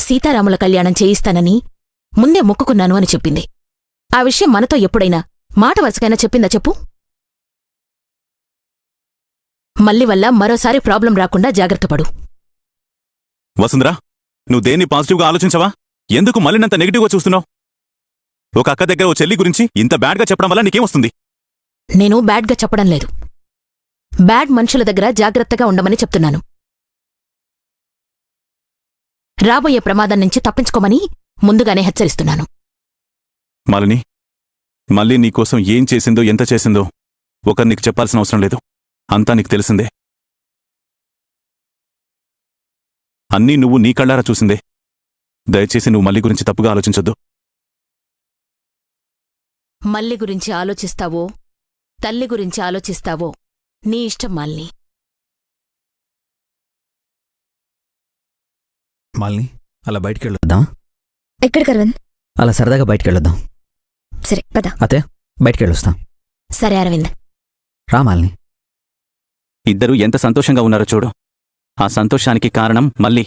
సీతారాముల కళ్యాణం చేయిస్తానని ముందే మొక్కుకున్నాను అని చెప్పింది. ఆ విషయం మనతో ఎప్పుడైనా మాట వరుసకైనా చెప్పిందా చెప్పు? మళ్ళీ వల్ల మరోసారి ప్రాబ్లం రాకుండా జాగ్రత్తపడు. వసుంధరా, నువ్వు దేన్ని పాజిటివ్గా ఆలోచించవా? ఎందుకు మళ్ళీనంత నెగిటివ్గా చూస్తున్నావు? ఒక అక్క దగ్గర ఓ చెల్లి గురించి ఇంత బ్యాడ్గా చెప్పడం వల్ల నీకేమొస్తుంది? నేను బ్యాడ్గా చెప్పడం లేదు. బ్యాడ్ మనుషుల దగ్గర జాగ్రత్తగా ఉండమని చెప్తున్నాను. రాబోయే ప్రమాదం నుంచి తప్పించుకోమని ముందుగానే హెచ్చరిస్తున్నాను. మాలిని, మళ్ళీ నీకోసం ఏం చేసిందో ఎంత చేసిందో ఒకరు నీకు చెప్పాల్సిన అవసరం లేదు. అంతా నీకు తెలిసిందే. అన్నీ నువ్వు నీ కళ్ళారా చూసిందే. దయచేసి నువ్వు మళ్ళీ గురించి తప్పుగా ఆలోచించొద్దు. మల్లి గురించి ఆలోచిస్తావో తల్లి గురించి ఆలోచిస్తావో నీ ఇష్టం మాలిని. మాలిని, అలా బయటికెళ్ళొద్దాం. ఎక్కడికి అరవింద్? అలా సరదాగా బయటికెళ్ళొద్దాం. సరే పద. అతే బయటికెళ్ళొస్తాం. సరే అరవింద్. రా మాలిని. ఇద్దరూ ఎంత సంతోషంగా ఉన్నారో చూడు. ఆ సంతోషానికి కారణం మళ్ళీ